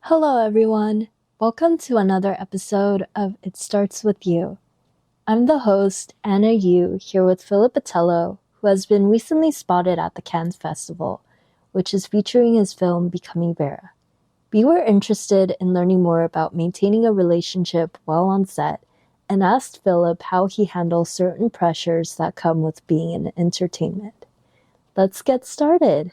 Hello, everyone. Welcome to another episode of It Starts With Yoo. I'm the host, Anna Yoo, here with Phillip Botello, who has been recently spotted at the Cannes Festival, which is featuring his film Becoming Vera. We were interested in learning more about maintaining a relationship while on set and asked Phillip how he handles certain pressures that come with being in entertainment. Let's get started.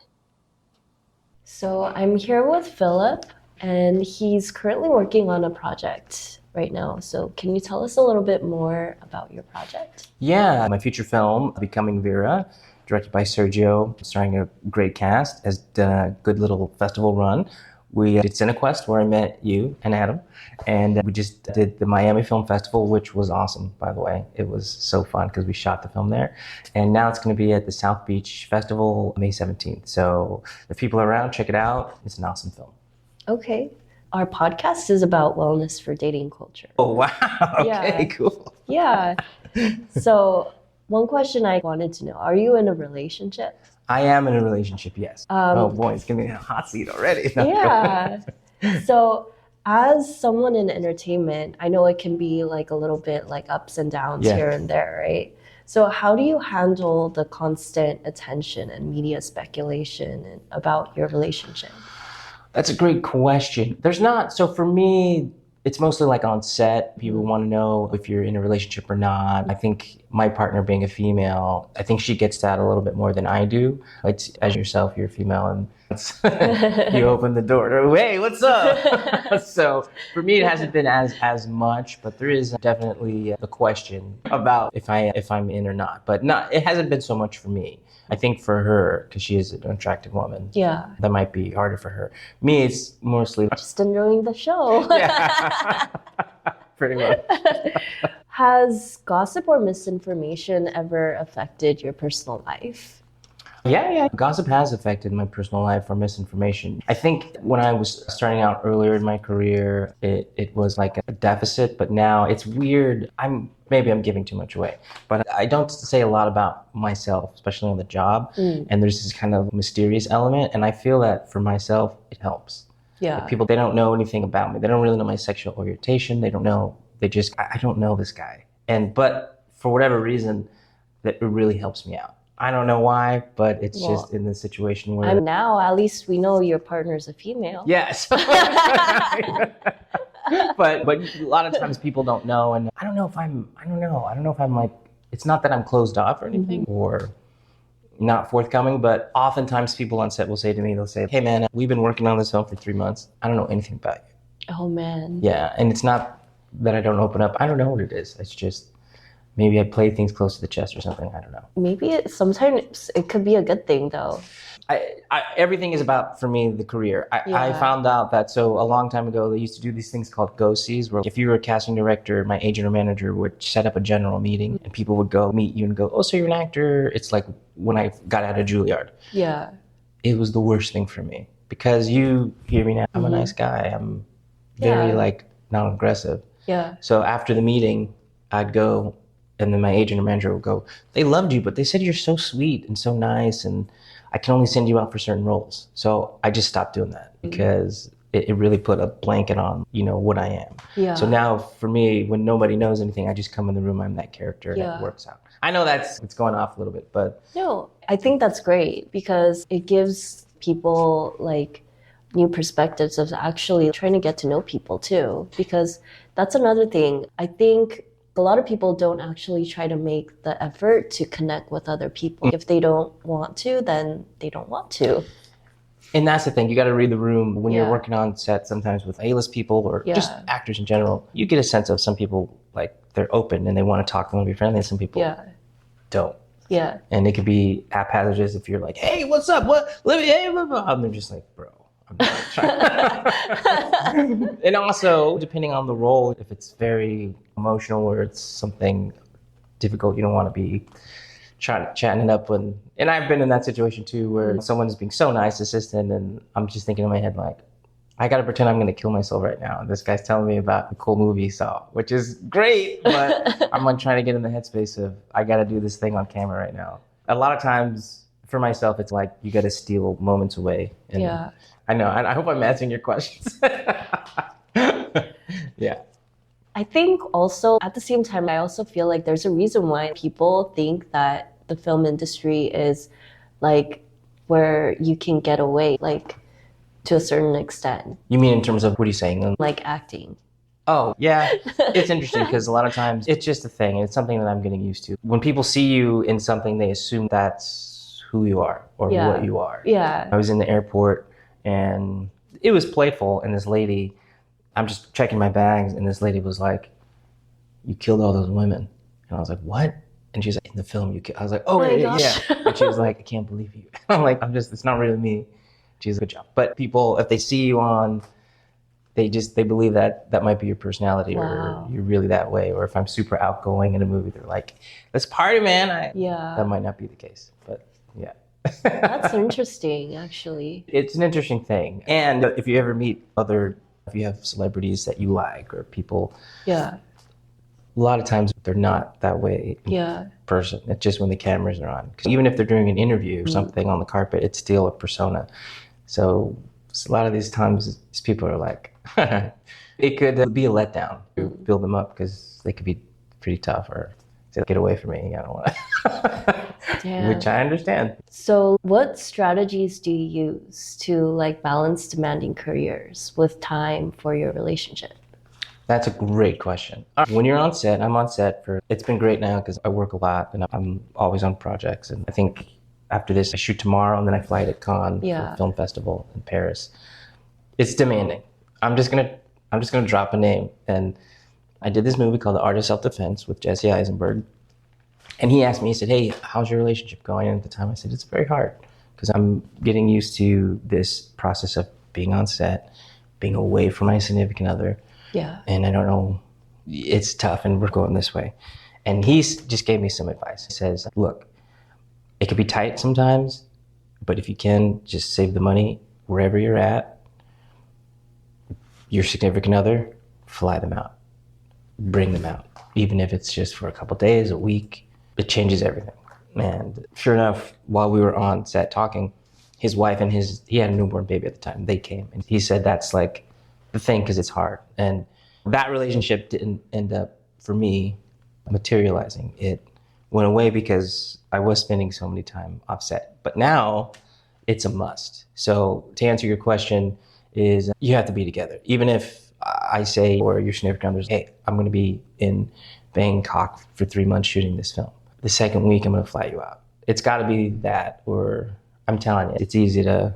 So I'm here with Phillip, and he's currently working on a project right now. So can you tell us a little bit more about your project? Yeah, my feature film, Becoming Vera, directed by Sergio, starring a great cast, has done a good little festival run. We did CineQuest, where I met you and Adam, and we just did the Miami Film Festival, which was awesome, by the way. It was so fun because we shot the film there. And now it's going to be at the South Beach Festival, May 17th. So if people are around, check it out. It's an awesome film. Okay. Our podcast is about wellness for dating culture. Oh, wow. Okay, Yeah. cool. Yeah. So one question I wanted to know, are you in a relationship? I am in a relationship, yes. Oh boy, it's gonna be a hot seat already. No, Yeah. So as someone in entertainment, I know it can be like a little bit like ups and downs Yeah. here and there, right? So how do you handle the constant attention and media speculation about your relationship? That's a great question. So for me, it's mostly like on set. People want to know if you're in a relationship or not. I think my partner being a female, I think she gets that a little bit more than I do. It's as yourself, you're female and you open the door. Hey, what's up? So for me, it hasn't been as much, but there is definitely a question about if I'm in or not. But it hasn't been so much for me. I think for her, because she is an attractive woman, Yeah. that might be harder for her. Me, it's mostly Just enjoying the show. yeah, pretty much. Has gossip or misinformation ever affected your personal life? Yeah. Gossip has affected my personal life or misinformation. I think when I was starting out earlier in my career, it was like a deficit, but now it's weird. Maybe I'm giving too much away, but I don't say a lot about myself, especially on the job. And there's this kind of mysterious element. And I feel that for myself, it helps. Yeah. People, they don't know anything about me. They don't really know my sexual orientation. I don't know this guy. But for whatever reason, that it really helps me out. I don't know why, but it's just in this situation where Now at least we know your partner's a female. yes. but a lot of times people don't know, and I don't know if I'm like, it's not that I'm closed off or anything or not forthcoming, but oftentimes people on set will say to me, they'll say, "Hey man, we've been working on this film for 3 months. I don't know anything about you." Oh man. Yeah, and it's not that I don't open up. I don't know what it is. It's just maybe I play things close to the chest or something. I don't know. Maybe sometimes it could be a good thing though. Everything is about, for me, the career. I found out that a long time ago, they used to do these things called go-sees, where if you were a casting director, my agent or manager would set up a general meeting and people would go meet you and go, "Oh, so you're an actor?" It's like when I got out of Juilliard. Yeah. It was the worst thing for me because you hear me now. I'm a nice guy. I'm very non-aggressive. Yeah. So after the meeting, I'd go, and then my agent or manager would go, "They loved you, but they said you're so sweet and so nice, and I can only send you out for certain roles." So I just stopped doing that because it really put a blanket on, what I am. Yeah. So now for me, when nobody knows anything, I just come in the room, I'm that character, and it works out. I know it's going off a little bit, but No, I think that's great because it gives people like new perspectives of actually trying to get to know people too, because that's another thing. I think a lot of people don't actually try to make the effort to connect with other people. If they don't want to, then they don't want to. And that's the thing, you got to read the room when you're working on set, sometimes with A-list people or just actors in general. You get a sense of some people, like, they're open and they want to talk, they want to be friendly, and some people don't. Yeah. And it could be haphazard if you're like, "Hey, what's up? Hey, blah, blah." And they're just like, "Bro, I'm not trying." And also, depending on the role, if it's very emotional or it's something difficult, you don't want to be chatting it up and I've been in that situation too, where someone is being so nice, assistant, and I'm just thinking in my head like, I gotta pretend I'm gonna kill myself right now. And this guy's telling me about the cool movie he saw, which is great, but I'm like trying to get in the headspace of I gotta do this thing on camera right now. A lot of times For myself, it's like you got to steal moments away. And Yeah. I know. I hope I'm answering your questions. Yeah. I think also at the same time, I also feel like there's a reason why people think that the film industry is like where you can get away, like to a certain extent, You mean in terms of what are you saying? like acting. Oh, yeah. It's interesting because a lot of times it's just a thing. And it's something that I'm getting used to. When people see you in something, they assume that's who you are or what you are. Yeah. I was in the airport and it was playful. And this lady, I'm just checking my bags. And this lady was like, "You killed all those women." And I was like, "What?" And she's like, "In the film, you killed." I was like, "Oh, my yeah, gosh. yeah." And she was like, "I can't believe you." I'm like, it's not really me. She's like, "Good job." But people, if they see you on, they believe that might be your personality or you're really that way. Or if I'm super outgoing in a movie, they're like, "Let's party, man." Yeah. That might not be the case, but yeah. That's interesting, actually. It's an interesting thing. And if you ever meet if you have celebrities that you like or people, Yeah. a lot of times they're not that way Yeah. person. It's just when the cameras are on. 'Cause even if they're doing an interview or something on the carpet, it's still a persona. So a lot of these times, these people are like, it could be a letdown to build them up because they could be pretty tough or say, "Get away from me, I don't want to." Damn. Which I understand. So what strategies do you use to like balance demanding careers with time for your relationship? That's a great question. When you're on set, I'm on set it's been great now because I work a lot and I'm always on projects. And I think after this, I shoot tomorrow and then I fly to Cannes for a film festival in Paris. It's demanding. I'm just gonna drop a name. And I did this movie called The Art of Self-Defense with Jesse Eisenberg. And he asked me, he said, "Hey, how's your relationship going?" And at the time I said, "It's very hard because I'm getting used to this process of being on set, being away from my significant other. Yeah. And I don't know, it's tough and we're going this way." And just gave me some advice. He says, "Look, it could be tight sometimes, but if you can just save the money wherever you're at, your significant other, fly them out, bring them out. Even if it's just for a couple days, a week, it changes everything." And sure enough, while we were on set talking, his wife and he had a newborn baby at the time, they came. And he said that's like the thing because it's hard. And that relationship didn't end up, for me, materializing. It went away because I was spending so many time offset. But now it's a must. So to answer your question is you have to be together. Even if I say, or your significant other, "Hey, I'm going to be in Bangkok for 3 months shooting this film. The second week, I'm going to fly you out." It's got to be that, or I'm telling you, it's easy to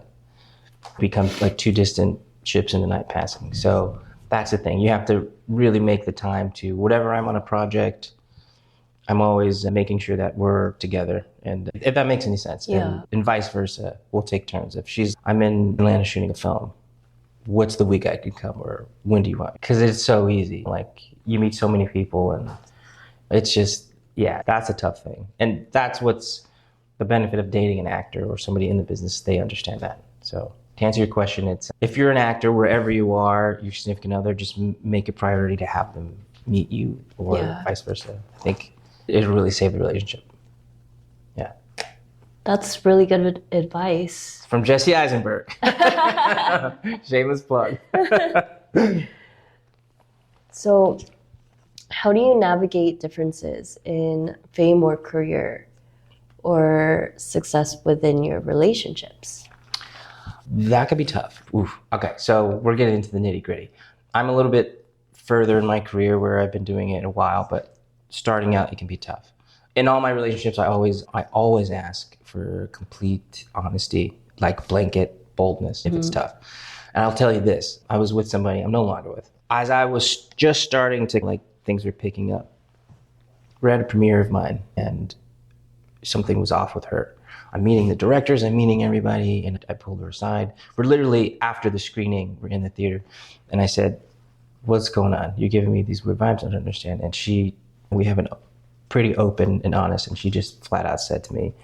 become like two distant ships in the night passing. So that's the thing. You have to really make the time to, whatever I'm on a project, I'm always making sure that we're together. And if that makes any sense. Yeah. And vice versa, we'll take turns. If I'm in Atlanta shooting a film, what's the week I could come, or when do you want? Because it's so easy. Like you meet so many people and it's just, yeah, that's a tough thing. And that's what's the benefit of dating an actor or somebody in the business. They understand that. So to answer your question, it's if you're an actor, wherever you are, your significant other, just make a priority to have them meet you or vice versa. I think it'll really save the relationship. Yeah. That's really good advice. From Jesse Eisenberg. Shameless plug. So how do you navigate differences in fame or career or success within your relationships? That could be tough. Oof. Okay, so we're getting into the nitty gritty. I'm a little bit further in my career where I've been doing it a while, but starting out, it can be tough. In all my relationships, I always ask for complete honesty, like blanket boldness if it's tough. And I'll tell you this, I was with somebody I'm no longer with. As I was just starting to, like, things were picking up, we're at a premiere of mine and something was off with her. I'm meeting the directors, I'm meeting everybody, and I pulled her aside. We're literally after the screening, we're in the theater, and I said, "What's going on? You're giving me these weird vibes, I don't understand." And we have a pretty open and honest, and she just flat out said to me,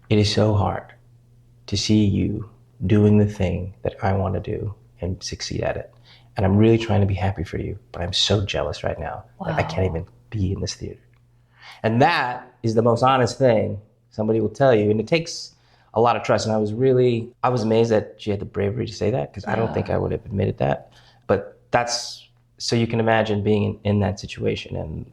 "It is so hard to see you doing the thing that I want to do and succeed at it. And I'm really trying to be happy for you, but I'm so jealous right now that I can't even be in this theater." And that is the most honest thing somebody will tell you. And it takes a lot of trust. And I was amazed that she had the bravery to say that, because I don't think I would have admitted that. But that's, so you can imagine being in that situation and,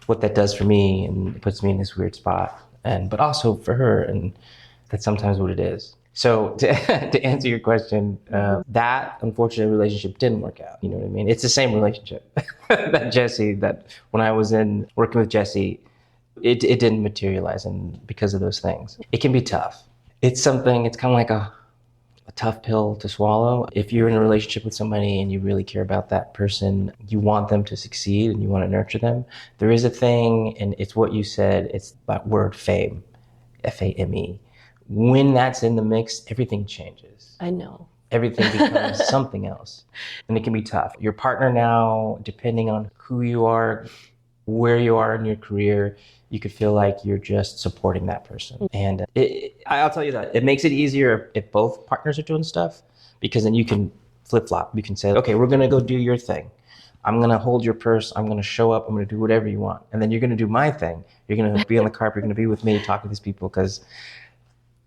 what that does for me, and it puts me in this weird spot. But also for her, and that's sometimes what it is. So to answer your question, that unfortunate relationship didn't work out. You know what I mean? It's the same relationship that when I was working with Jesse, it didn't materialize, and because of those things. It can be tough. It's kind of like a tough pill to swallow. If you're in a relationship with somebody and you really care about that person, you want them to succeed and you want to nurture them. There is a thing, and it's what you said, it's that word fame, F-A-M-E. When that's in the mix, everything changes. I know. Everything becomes something else. And it can be tough. Your partner now, depending on who you are, where you are in your career, you could feel like you're just supporting that person. And I'll tell you that it makes it easier if both partners are doing stuff, because then you can flip-flop. You can say, okay, we're going to go do your thing. I'm going to hold your purse. I'm going to show up. I'm going to do whatever you want. And then you're going to do my thing. You're going to be on the carpet. You're going to be with me, talk to these people.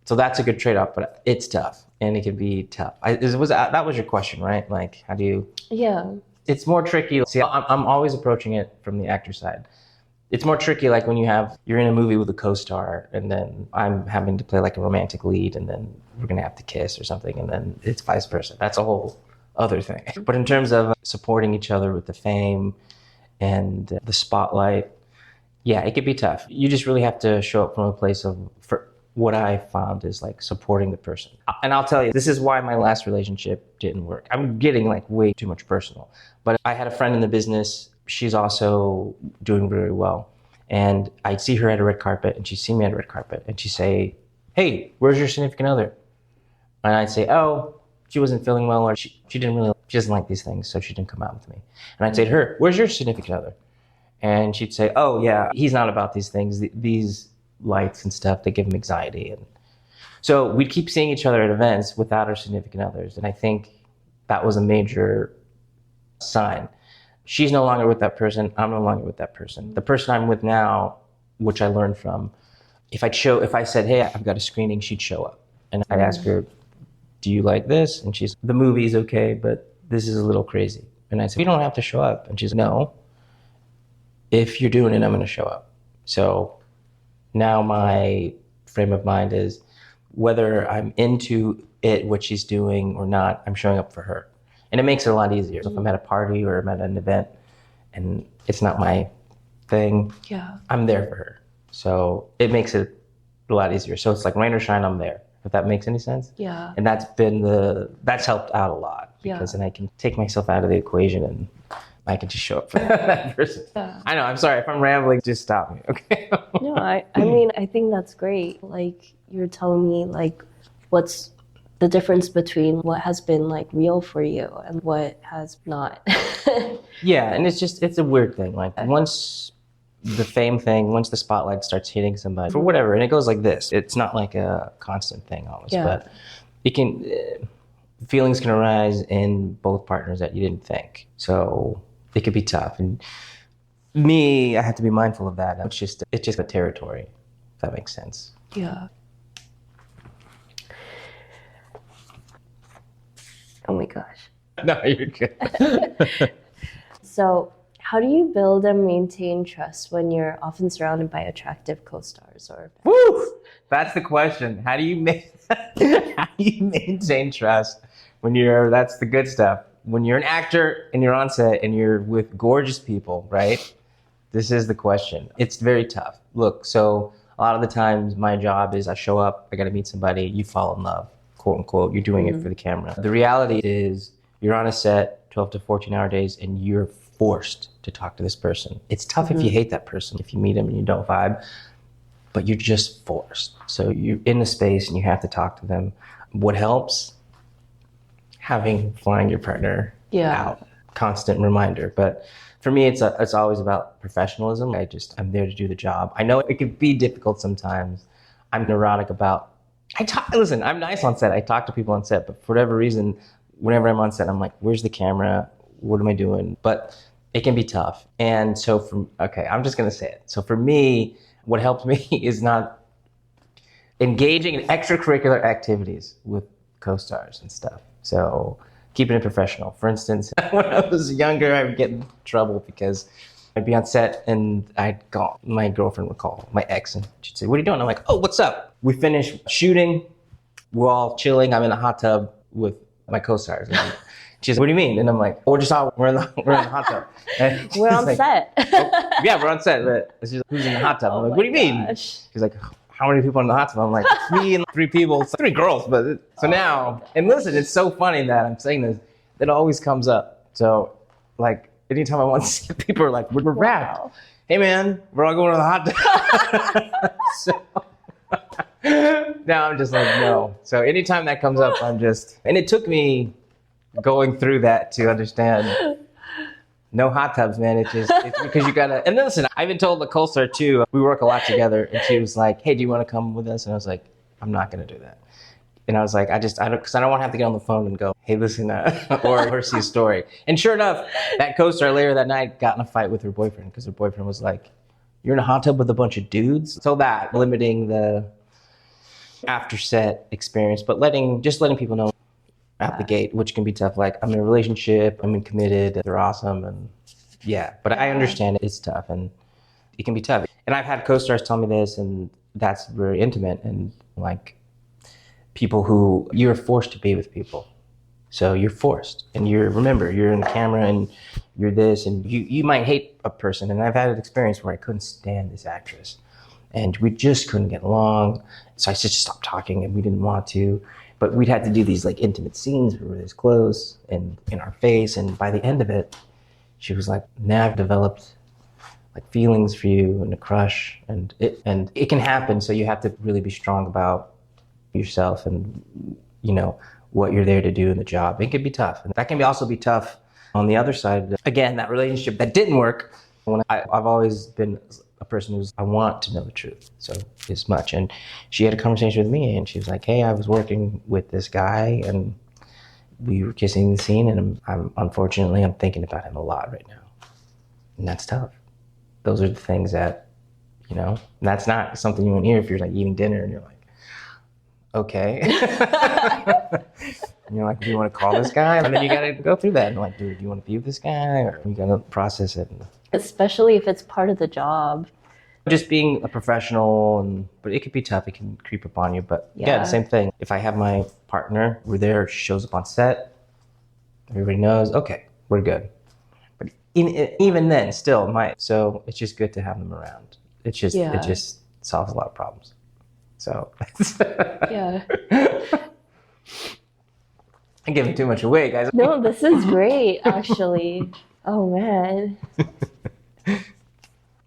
So that's a good trade-off, but it's tough, and it can be tough. That was your question, right? Like, how do you? Yeah. It's more tricky. See, I'm always approaching it from the actor side. It's more tricky, like when you're in a movie with a co-star, and then I'm having to play like a romantic lead, and then we're gonna have to kiss or something, and then it's vice versa. That's a whole other thing. But in terms of supporting each other with the fame and the spotlight, yeah, it could be tough. You just really have to show up from a place for what I found is like supporting the person. And I'll tell you, this is why my last relationship didn't work. I'm getting like way too much personal. But I had a friend in the business. She's also doing very well. And I'd see her at a red carpet, and she'd see me at a red carpet, and she'd say, hey, where's your significant other? And I'd say, oh, she wasn't feeling well, or she doesn't like these things, so she didn't come out with me. And I'd say to her, where's your significant other? And she'd say, oh yeah, he's not about these things. These lights and stuff, they give him anxiety. And so we'd keep seeing each other at events without our significant others. And I think that was a major sign. She's no longer with that person. I'm no longer with that person. The person I'm with now, which I learned from, if I said, hey, I've got a screening, she'd show up. And I'd ask her, do you like this? And the movie's okay, but this is a little crazy. And I said, you don't have to show up. And she's, no, if you're doing it, I'm going to show up. So now my frame of mind is, whether I'm into it, what she's doing or not, I'm showing up for her. And it makes it a lot easier. So if I'm at a party or I'm at an event and it's not my thing, I'm there for her. So it makes it a lot easier. So it's like rain or shine, I'm there, if that makes any sense. Yeah. And that's helped out a lot, because then I can take myself out of the equation and I can just show up for that person. Yeah. I know, I'm sorry, if I'm rambling, just stop me, okay? No, I mean, I think that's great. Like, you're telling me, like, what's the difference between what has been, like, real for you and what has not. Yeah, and it's a weird thing. Like, once the fame thing, once the spotlight starts hitting somebody, for whatever, and it goes like this, it's not like a constant thing always, but it can, feelings can arise in both partners that you didn't think. So it could be tough. And me, I have to be mindful of that. It's just a territory, if that makes sense. Yeah. Oh my gosh. No, you're good. So how do you build and maintain trust when you're often surrounded by attractive co-stars or? Woo! That's the question. How do you maintain trust when that's the good stuff. When you're an actor and you're on set and you're with gorgeous people, right? This is the question. It's very tough. Look, so a lot of the times my job is I show up, I got to meet somebody, you fall in love, quote unquote. You're doing it for the camera. The reality is you're on a set 12 to 14-hour days and you're forced to talk to this person. It's tough if you hate that person, if you meet him and you don't vibe, but you're just forced. So you're in the space and you have to talk to them. What helps? Flying your partner out. Constant reminder. But for me, it's always about professionalism. I'm there to do the job. I know it can be difficult sometimes. I'm neurotic about, listen, I'm nice on set. I talk to people on set, but for whatever reason, whenever I'm on set, I'm like, where's the camera? What am I doing? But It can be tough. And so I'm just going to say it. So for me, what helped me is not engaging in extracurricular activities with co-stars and stuff. So keeping it professional. For instance, when I was younger, I would get in trouble because I'd be on set and my girlfriend would call my ex and she'd say, "What are you doing?" I'm like, "Oh, what's up?" We finished shooting. We're all chilling. I'm in a hot tub with my co-stars. And she's like, "What do you mean?" And I'm like, "Oh, we're in the hot tub." And We're on like, set. "Oh, yeah, we're on set." But she's like, "Who's in the hot tub?" I'm like, "What do you mean?" She's like, "How many people in the hot tub?" I'm like, "Me and 3 people, 3 girls." But so now, and listen, it's so funny that I'm saying this. It always comes up. So, like, anytime I want to see people are like, "We're wrapped." Wow. Hey, man, we're all going to the hot tub. So now I'm just like, no. So anytime that comes up, and it took me going through that to understand. No hot tubs, man. It's because you gotta. And listen, I even told the co-star too. We work a lot together, and she was like, "Hey, do you want to come with us?" And I was like, "I'm not gonna do that." And I was like, because I don't want to have to get on the phone and go, "Hey, listen," or see a story. And sure enough, that co-star later that night got in a fight with her boyfriend because her boyfriend was like, "You're in a hot tub with a bunch of dudes." So that limiting the after set experience, but letting people know out the gate, which can be tough. Like, I'm in a relationship, I'm committed, they're awesome, and yeah. But I understand it's tough, and it can be tough. And I've had co-stars tell me this, and that's very intimate, and like people who you're forced to be with people. So you're forced, and remember, you're in the camera, and you're this, and you might hate a person. And I've had an experience where I couldn't stand this actress, and we just couldn't get along. So I just stopped talking, and we didn't want to. But we'd had to do these like intimate scenes. We were this close and in our face. And by the end of it, she was like, "Now I've developed like feelings for you and a crush, and it can happen. So you have to really be strong about yourself and what you're there to do in the job." It can be tough, and that can also be tough on the other side. Again, that relationship that didn't work. I've always been a person I want to know the truth, so as much. And she had a conversation with me, and she was like, "Hey, I was working with this guy, and we were kissing the scene, and I'm unfortunately I'm thinking about him a lot right now," and that's tough. Those are the things that that's not something you want to hear if you're like eating dinner and you're like, okay. And you're like, "Do you want to call this guy?" And then you got to go through that and like, "Dude, do you want to be with this guy?" Or you got to process it. Especially if it's part of the job. Just being a professional, but it could be tough. It can creep up on you. But yeah, the same thing. If I have my partner, we're there, she shows up on set, everybody knows, okay, we're good. But even then, still, so it's just good to have them around. It just solves a lot of problems. So Yeah. I'm giving too much away, guys. No, this is great, actually. Oh, man.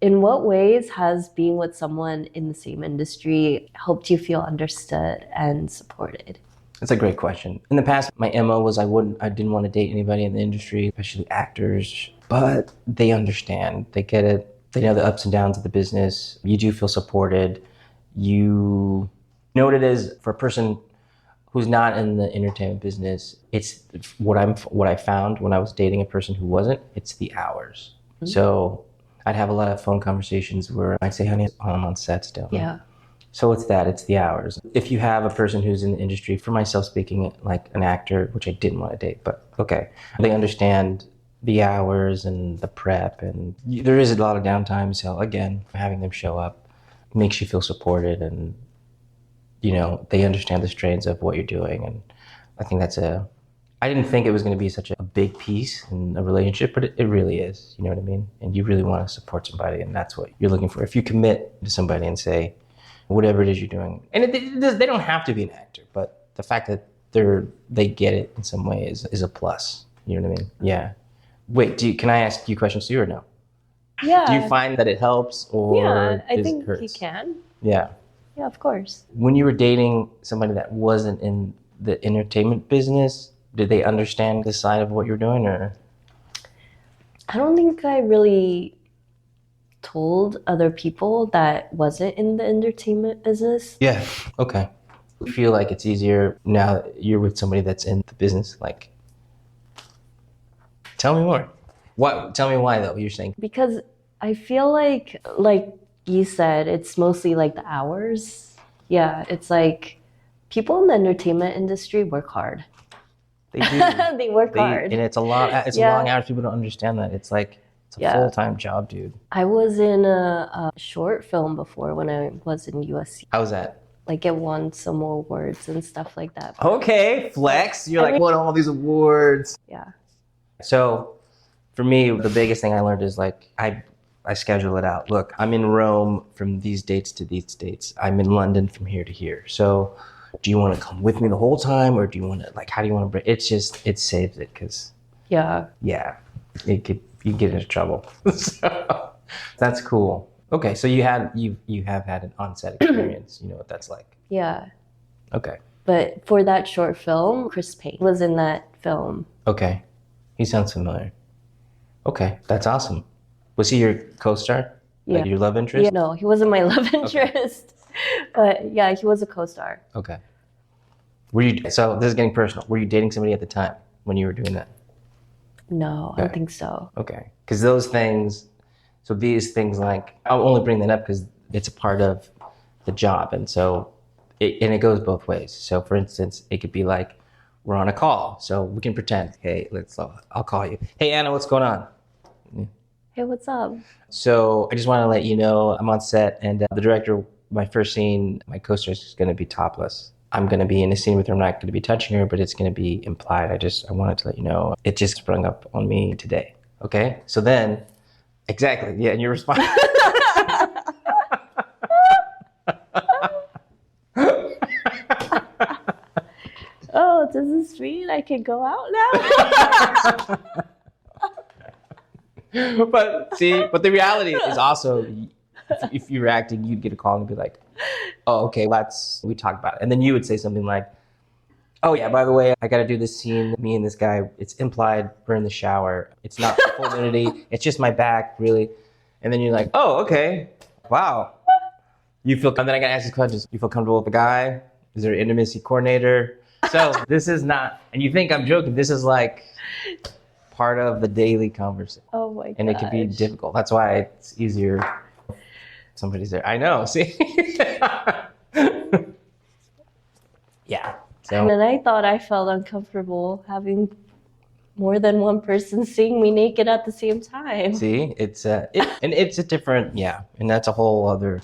In what ways has being with someone in the same industry helped you feel understood and supported? That's a great question. In the past, my MO was I didn't want to date anybody in the industry, especially actors, but they understand. They get it. They know the ups and downs of the business. You do feel supported. You know what it is for a person who's not in the entertainment business. It's what I found when I was dating a person who wasn't. It's the hours. Mm-hmm. So I'd have a lot of phone conversations where I'd say, "Honey, I'm on set still." Yeah. So it's the hours. If you have a person who's in the industry, for myself speaking, like an actor, which I didn't want to date, but okay, they understand the hours and the prep, and there is a lot of downtime. So again, having them show up makes you feel supported, and they understand the strains of what you're doing. And I think I didn't think it was going to be such a big piece in a relationship, but it really is. You know what I mean? And you really want to support somebody, and that's what you're looking for. If you commit to somebody and say, whatever it is you're doing, and they don't have to be an actor, but the fact that they get it in some way is a plus. You know what I mean? Yeah. Wait, can I ask you questions too, or no? Yeah. Do you find that it helps, or I think it hurts? you can. Yeah. Yeah, of course. When you were dating somebody that wasn't in the entertainment business, did they understand the side of what you're doing, or? I don't think I really told other people that wasn't in the entertainment business. Yeah. Okay. I feel like it's easier now that you're with somebody that's in the business. Like, tell me more. What? Tell me why though. You're saying Because I feel like you said, it's mostly like the hours. Yeah, it's like people in the entertainment industry work hard. they do. They work hard. And it's a lot. It's a long hours. People don't understand that. It's like it's a full-time job, dude. I was in a short film before when I was in USC. How was that? Like it won some awards and stuff like that. Okay, flex. You're like won all these awards. Yeah. So for me, the biggest thing I learned is like I schedule it out. Look, I'm in Rome from these dates to these dates. I'm in London from here to here. So do you want to come with me the whole time, or do you want to like how do you want to break? It's just it saves it because it could you get into trouble. So that's cool. Okay, so you have had an on-set experience. You know what that's like. Yeah. Okay. But for that short film, Chris Payne was in that film. Okay. He sounds familiar. Okay, that's awesome. Was he your co-star? Yeah. Like your love interest? Yeah, no, he wasn't my love interest. But yeah, he was a co-star. Okay. So this is getting personal. Were you dating somebody at the time when you were doing that? No, I don't think so. Okay. Because those things, so these things like, I'll only bring that up because it's a part of the job. And so, it goes both ways. So for instance, it could be like, we're on a call. So we can pretend, hey, I'll call you. Hey, Anna, what's going on? Hey, what's up? So I just want to let you know I'm on set and the director, my first scene, my co-star is going to be topless. I'm going to be in a scene with her. I'm not going to be touching her, but it's going to be implied. I wanted to let you know. It just sprung up on me today. Okay? So then, exactly. Yeah, and your response. Oh, does this mean I can go out now? But the reality is also, if you were acting, you'd get a call and be like, oh, okay, we talk about it. And then you would say something like, oh yeah, by the way, I got to do this scene, me and this guy, it's implied, we're in the shower. It's not full nudity, it's just my back, really. And then you're like, oh, okay, wow. And then I got to ask these questions. You feel comfortable with the guy? Is there an intimacy coordinator? So this is not, and you think I'm joking, this is like part of the daily conversation. Oh my god. And it can be difficult. That's why it's easier. Somebody's there. I know, see? Yeah. So. And then I thought I felt uncomfortable having more than one person seeing me naked at the same time. See, it's and it's a different, yeah, and that's a whole other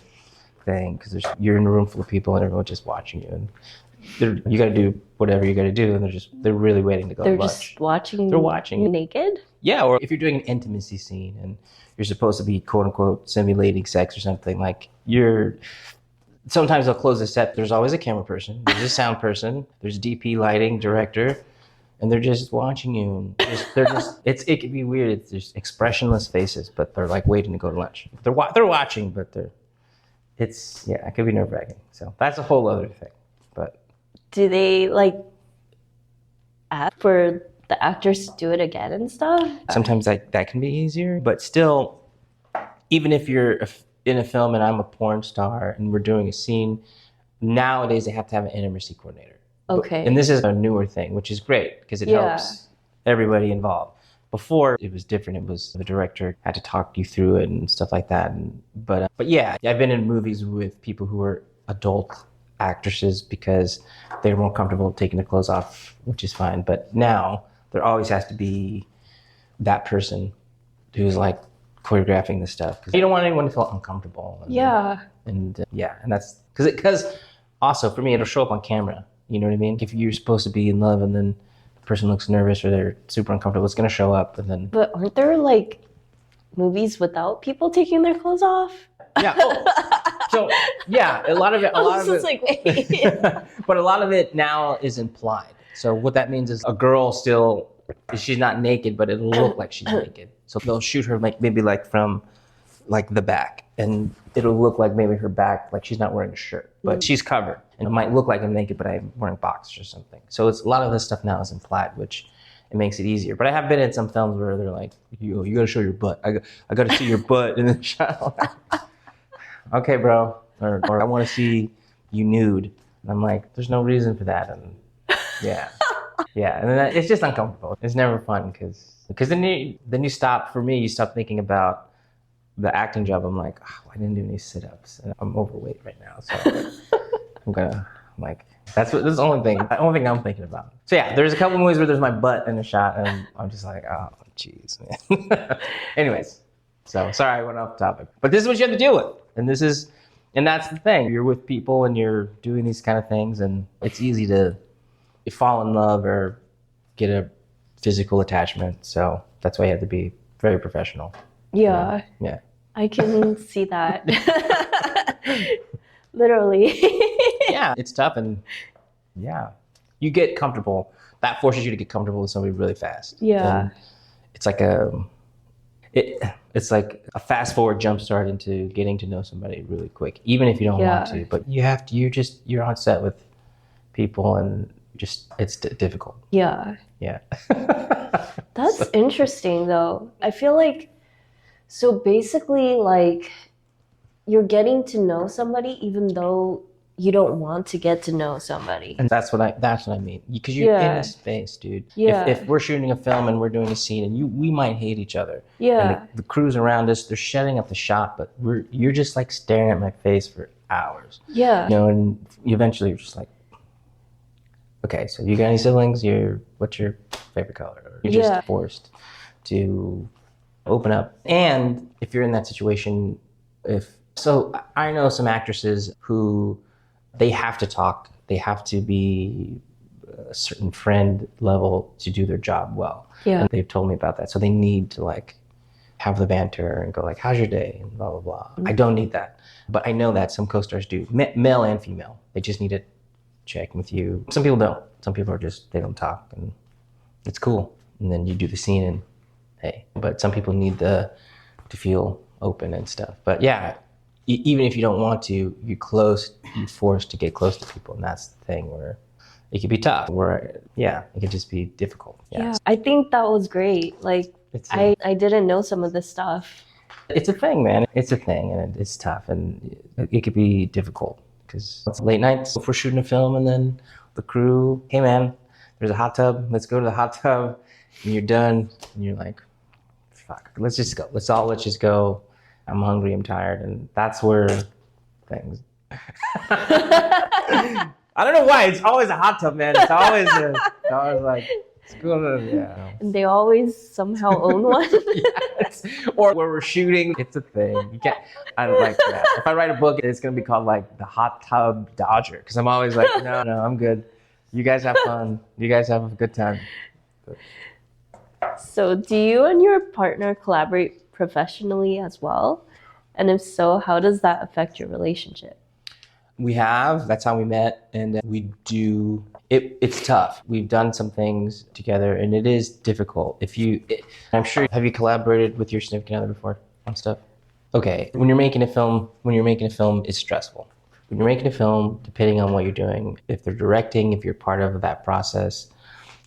thing because you're in a room full of people and everyone's just watching you, and you got to do whatever you got to do, and they're really waiting to go to lunch. They're just watching. They're watching you naked. Yeah, or if you're doing an intimacy scene and you're supposed to be quote unquote simulating sex or something, like sometimes they'll close the set. There's always a camera person, there's a sound person, there's DP, lighting, director, and they're just watching you. It can be weird. It's just expressionless faces, but they're like waiting to go to lunch. They're watching, but it could be nerve-wracking. So that's a whole other thing. But do they like ask for the actors to do it again and stuff? Sometimes that can be easier, but still, even if you're in a film and I'm a porn star and we're doing a scene, nowadays they have to have an intimacy coordinator. Okay. And this is a newer thing, which is great because it helps everybody involved. Before it was different. It was the director had to talk you through it and stuff like that. But yeah, I've been in movies with people who are adult actresses because they're more comfortable taking their clothes off, which is fine. But now there always has to be that person who's like choreographing this stuff because you don't want anyone to feel uncomfortable. And that's because also for me it'll show up on camera. You know what I mean? If you're supposed to be in love and then the person looks nervous or they're super uncomfortable, it's going to show up. And then. But aren't there like movies without people taking their clothes off? Yeah. So yeah, a lot of it. Like, wait. But a lot of it now is implied. So what that means is a girl still, she's not naked, but it'll look like she's naked. So they'll shoot her maybe from like the back, and it'll look like maybe her back, like she's not wearing a shirt, but she's covered. And it might look like I'm naked, but I'm wearing boxers or something. So it's a lot of this stuff now is implied, which it makes it easier. But I have been in some films where they're like, you got to show your butt. I got to see your butt in the shot. Okay, bro. Or I want to see you nude. And I'm like, there's no reason for that. And yeah. Yeah, and then it's just uncomfortable. It's never fun because then you stop. For me, you stop thinking about the acting job. I'm like, oh, I didn't do any sit-ups, and I'm overweight right now, so I'm like, this is the only thing I'm thinking about. So yeah, there's a couple movies where there's my butt in a shot, and I'm just like, oh, jeez, man. Anyways, so sorry I went off topic, but this is what you have to deal with, and that's the thing. You're with people and you're doing these kind of things, and it's easy to fall in love or get a physical attachment. So that's why you have to be very professional. Yeah. Yeah. I can see that. Literally. Yeah, it's tough, and yeah, you get comfortable. That forces you to get comfortable with somebody really fast. Yeah. And it's like it's like a fast forward jump start into getting to know somebody really quick, even if you don't want to. But you have to. You're on set with people, and just it's difficult. Yeah. Yeah. That's interesting, though. I feel like, so basically, like, you're getting to know somebody even though you don't want to get to know somebody. And that's what I mean. Because you're in a space, dude. Yeah. If we're shooting a film and we're doing a scene, and we might hate each other. Yeah. And the crews around us, they're shutting up the shot, but you're just like staring at my face for hours. Yeah. And eventually you're just like, okay, so you got any siblings? What's your favorite color? Or you're just forced to open up. And if you're in that situation, so I know some actresses who they have to talk. They have to be a certain friend level to do their job well. Yeah. And they've told me about that. So they need to like have the banter and go like, how's your day? And blah, blah, blah. I don't need that. But I know that some co-stars do, male and female. They just need to check with you. Some people don't. Some people are just, they don't talk, and it's cool. And then you do the scene and hey, but some people need to feel open and stuff. But yeah, even if you don't want to, you're forced to get close to people. And that's the thing where it can be tough, it can just be difficult. Yeah. I think that was great. Like, I didn't know some of this stuff. It's a thing, man. It's a thing, and it's tough, and it could be difficult because it's late nights if we're shooting a film, and then the crew, hey man, there's a hot tub. Let's go to the hot tub, and you're done, and you're like, fuck, let's just go. Let's just go. I'm hungry, I'm tired, and that's where things. I don't know why. It's always a hot tub, man. It's always like, it's cool. Yeah. And they always somehow own one. Yes. Or where we're shooting, it's a thing. You can't. I don't like that. If I write a book, it's gonna be called like the Hot Tub Dodger, because I'm always like, no, I'm good. You guys have fun. You guys have a good time. So, do you and your partner collaborate professionally as well? And if so, how does that affect your relationship? We have. That's how we met, and we do. It's tough. We've done some things together, and it is difficult. I'm sure. Have you collaborated with your significant other before on stuff? Okay. When you're making a film, it's stressful. When you're making a film, depending on what you're doing, if they're directing, if you're part of that process,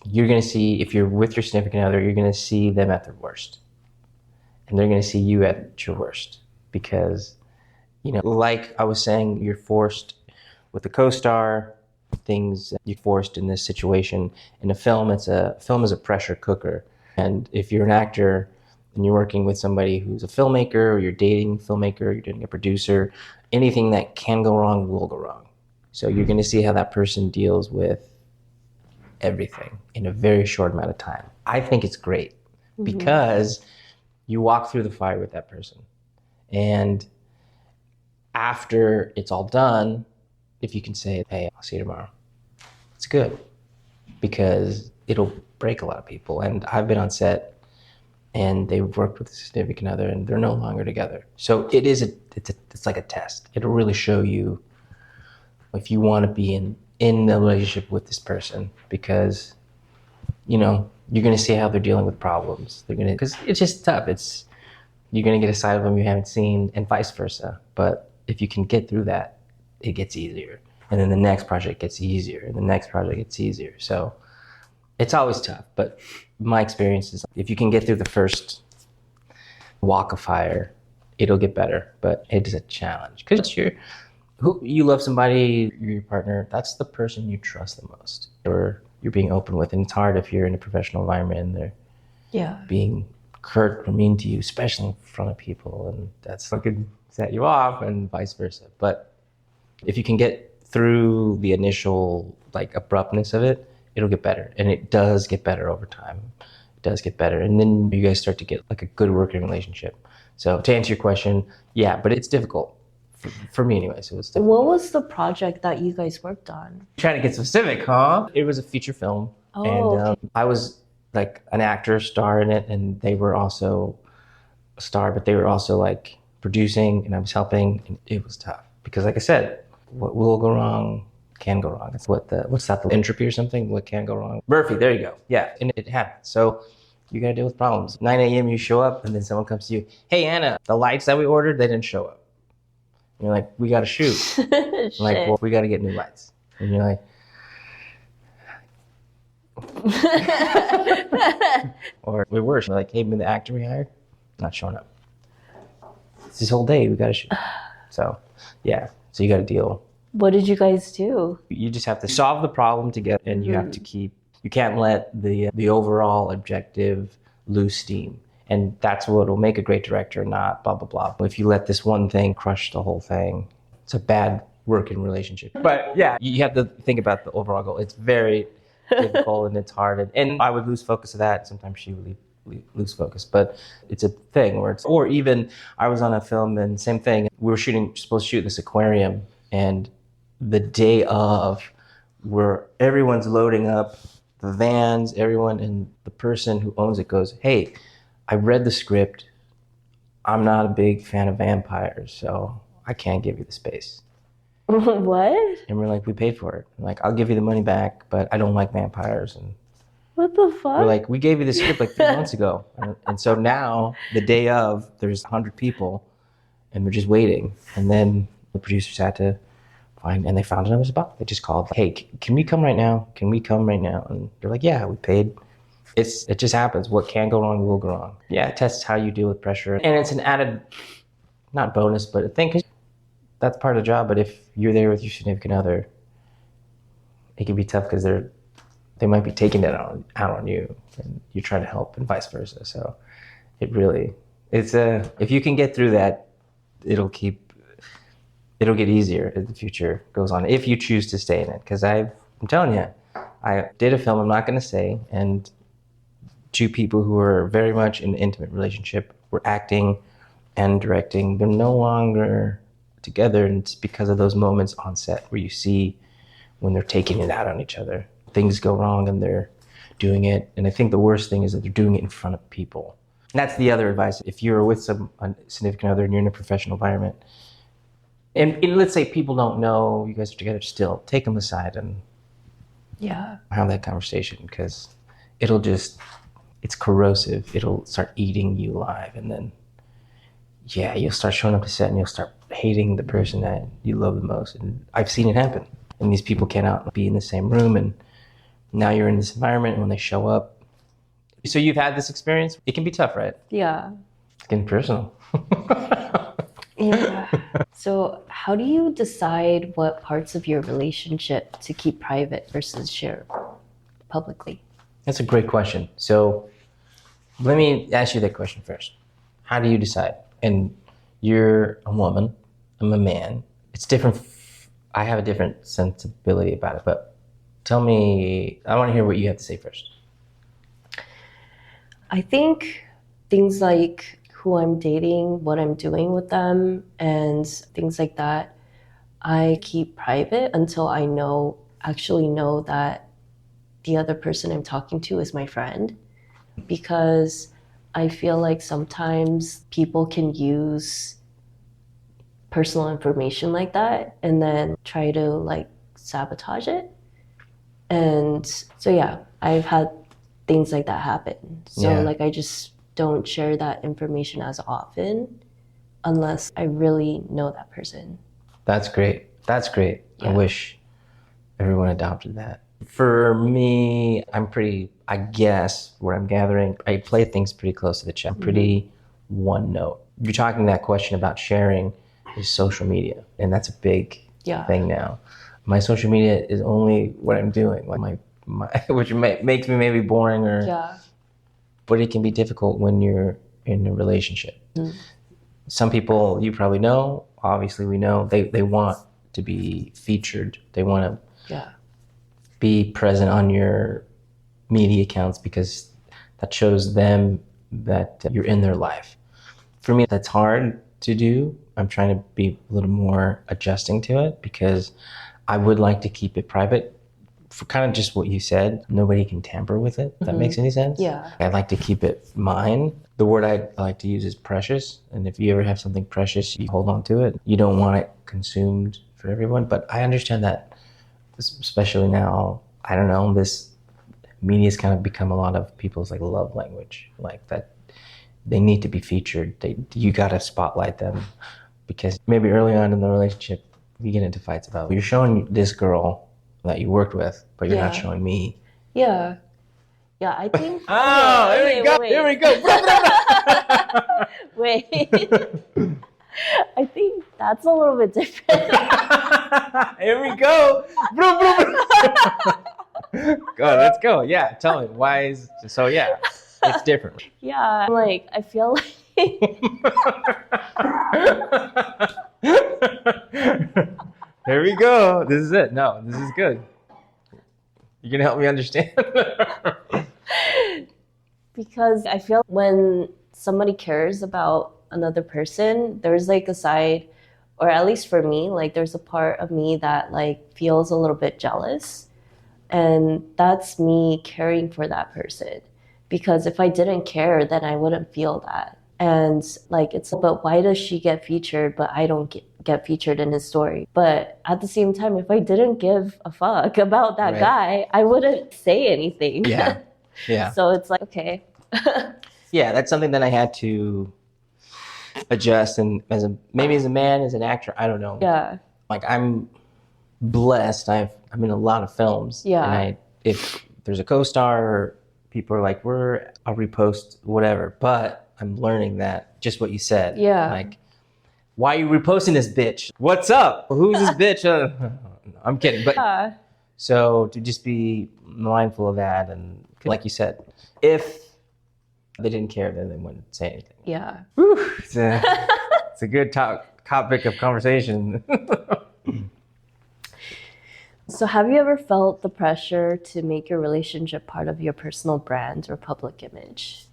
you're going to see, if you're with your significant other, you're going to see them at their worst. And they're going to see you at your worst. Because, like I was saying, you're forced with the co-star, you're forced in this situation. In a film, film is a pressure cooker. And if you're an actor and you're working with somebody who's a filmmaker, or you're dating a filmmaker, or you're dating a producer, anything that can go wrong will go wrong. So you're going to see how that person deals with everything in a very short amount of time. I think it's great because you walk through the fire with that person. And after it's all done, if you can say, hey, I'll see you tomorrow, it's good, because it'll break a lot of people. And I've been on set and they've worked with a significant other and they're no longer together. So it's like a test. It'll really show you if you want to be in a relationship with this person, because, you're going to see how they're dealing with problems. Because it's just tough. You're going to get a side of them you haven't seen, and vice versa. But if you can get through that, it gets easier. And then the next project gets easier, and the next project gets easier. So it's always tough. But my experience is if you can get through the first walk of fire, it'll get better. But it is a challenge. Because you love somebody, your partner, that's the person you trust the most. Or you're being open with. And it's hard if you're in a professional environment and they're being curt or mean to you, especially in front of people. And that's what could set you off and vice versa. But if you can get through the initial like abruptness of it, it'll get better. And it does get better over time. It does get better. And then you guys start to get like a good working relationship. So to answer your question, yeah, but it's difficult. For me anyways, it was difficult. What was the project that you guys worked on? Trying to get specific, huh? It was a feature film. Okay. I was like an actor, star in it, and they were also a star, but they were also like producing, and I was helping, and it was tough. Because like I said, what will go wrong can go wrong. It's what's that, the entropy or something? What can go wrong? Murphy, there you go. Yeah, and it happens. So you gotta deal with problems. 9 a.m. you show up, and then someone comes to you, hey, Anna, the lights that we ordered, they didn't show up. And you're like, we gotta shoot. Like, well, we gotta get new lights. And you're like, or way worse, you're like, hey, the actor we hired, not showing up. It's this whole day, we gotta shoot. So, yeah, so you gotta deal. What did you guys do? You just have to solve the problem together, and you have to you can't let the overall objective lose steam. And that's what will make a great director, not blah, blah, blah. If you let this one thing crush the whole thing, it's a bad working relationship. But yeah, you have to think about the overall goal. It's very difficult and it's hard. And I would lose focus of that. Sometimes she would lose focus. But it's a thing where or even I was on a film and same thing. We were supposed to shoot in this aquarium. And the day of, where everyone's loading up the vans, everyone, and the person who owns it goes, hey, I read the script. I'm not a big fan of vampires, so I can't give you the space. What? And we're like, we paid for it. I'm like, I'll give you the money back, but I don't like vampires. And what the fuck? we're like, we gave you the script like 3 months ago. And so now, the day of, there's 100 people, and we're just waiting. And then the producers had to find, and they found another spot. They just called, hey, can we come right now? Can we come right now? And they're like, yeah, we paid. It just happens. What can go wrong will go wrong. Yeah, it tests how you deal with pressure. And it's an added, not bonus, but a thing, because that's part of the job. But if you're there with your significant other, it can be tough because they might be taking it out on you, and you're trying to help, and vice versa. So if you can get through that, it'll get easier as the future goes on, if you choose to stay in it. Because I'm telling you, I did a film, I'm not going to say, and 2 people who were very much in an intimate relationship were acting and directing. They're no longer together, and it's because of those moments on set where you see when they're taking it out on each other. Things go wrong and they're doing it. And I think the worst thing is that they're doing it in front of people. And that's the other advice. If you're with a significant other and you're in a professional environment, and let's say people don't know you guys are together still, take them aside and have that conversation, because it's corrosive. It'll start eating you alive. And then, you'll start showing up to set and you'll start hating the person that you love the most. And I've seen it happen. And these people cannot be in the same room. And now you're in this environment, and when they show up. So you've had this experience. It can be tough, right? Yeah. It's getting personal. Yeah. So how do you decide what parts of your relationship to keep private versus share publicly? That's a great question. So let me ask you that question first. How do you decide? And you're a woman, I'm a man. It's different. I have a different sensibility about it, but tell me, I want to hear what you have to say first. I think things like who I'm dating, what I'm doing with them, and things like that, I keep private until I actually know that the other person I'm talking to is my friend. Because I feel like sometimes people can use personal information like that and then try to like sabotage it. And so I've had things like that happen. So like I just don't share that information as often unless I really know that person. That's great. Yeah. I wish everyone adopted that. For me, I guess what I'm gathering, I play things pretty close to the chest, pretty one note. You're talking that question about sharing is social media, and that's a big thing now. My social media is only what I'm doing, like makes me maybe boring or. Yeah. But it can be difficult when you're in a relationship. Some people you probably know, obviously we know, they want to be featured. They want to be present on your media accounts because that shows them that you're in their life. For me, that's hard to do. I'm trying to be a little more adjusting to it because I would like to keep it private. For kind of just what you said, nobody can tamper with it, if that makes any sense. Yeah. I'd like to keep it mine. The word I like to use is precious. And if you ever have something precious, you hold on to it. You don't want it consumed for everyone. But I understand that, especially now, I don't know, this media's kind of become a lot of people's like love language, like that they need to be featured. You got to spotlight them because maybe early on in the relationship, you get into fights about, you're showing this girl that you worked with, but you're not showing me. Yeah. Yeah, I think... Here we go. Wait. Here we go. Wait. I think that's a little bit different. Here we go. Go, let's go. Yeah, tell me. Why is... So, yeah, it's different. Yeah, like, I feel like... Here we go. This is it. No, this is good. You can help me understand. Because I feel when somebody cares about another person, there's like a side, or at least for me, like there's a part of me that like feels a little bit jealous. And that's me caring for that person. Because if I didn't care, then I wouldn't feel that. And like, it's, but why does she get featured, but I don't get featured in his story? But at the same time, if I didn't give a fuck about that guy, I wouldn't say anything. Yeah. Yeah. So it's like, okay. Yeah, that's something that I had to adjust. And maybe as a man, as an actor, I don't know. Yeah. Like I'm blessed. I'm in a lot of films. Yeah. And if there's a co-star, people are like, I'll repost whatever. But I'm learning that just what you said. Yeah. Like, why are you reposting this bitch? What's up? Who's this bitch? I'm kidding. But so to just be mindful of that. And like you said, if they didn't care, then they wouldn't say anything. Yeah. Whew, it's a good topic of conversation. So have you ever felt the pressure to make your relationship part of your personal brand or public image?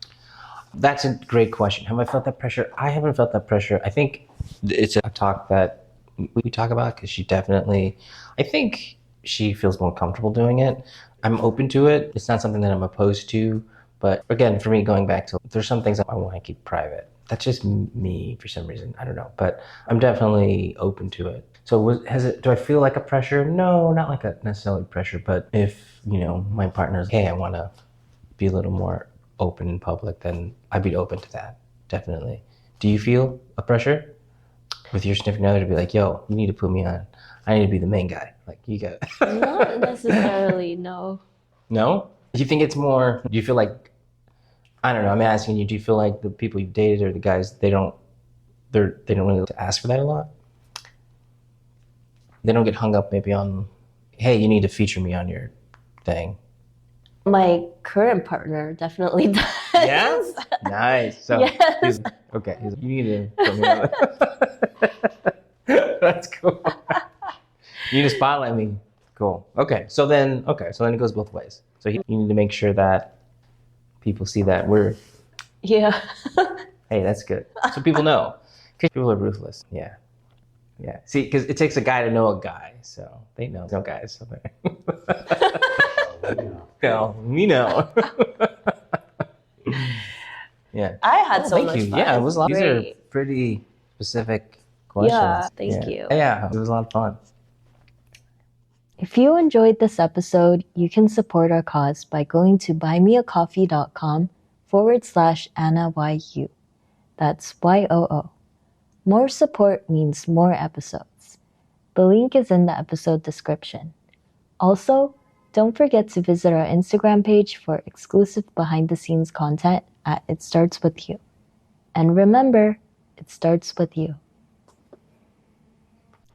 That's a great question. Have I felt that pressure? I haven't felt that pressure. I think it's a talk that we talk about because I think she feels more comfortable doing it. I'm open to it. It's not something that I'm opposed to. But again, for me, going back to, there's some things I want to keep private. That's just me for some reason. I don't know. But I'm definitely open to it. So do I feel like a pressure? No, not like a necessarily pressure. But if, my partner's, hey, I want to be a little more open in public, then I'd be open to that. Definitely. Do you feel a pressure with your significant other to be like, yo, you need to put me on. I need to be the main guy. Like, you got Not necessarily, no. No? Do you think it's more, do you feel like, I don't know, I'm asking you, do you feel like the people you've dated or the guys, they don't really ask for that a lot? They don't get hung up maybe on, hey, you need to feature me on your thing. My current partner definitely does. Yeah? Nice. So, yes. Okay, you need to put me on. That's cool. You need to spotlight me. Cool. Okay, so then it goes both ways. So you need to make sure that people see that we're... Yeah. Hey, that's good. So people know. Because people are ruthless. Yeah. Yeah. See, because it takes a guy to know a guy. So they know. No guys. No, we know. Yeah. I had so much Thank you. fun. Yeah, it was a lot. These are pretty specific questions. Yeah, thank you. Yeah, it was a lot of fun. If you enjoyed this episode, you can support our cause by going to buymeacoffee.com/Anna Yoo. That's YOO. More support means more episodes. The link is in the episode description. Also, don't forget to visit our Instagram page for exclusive behind-the-scenes content at It Starts With You. And remember, it starts with you.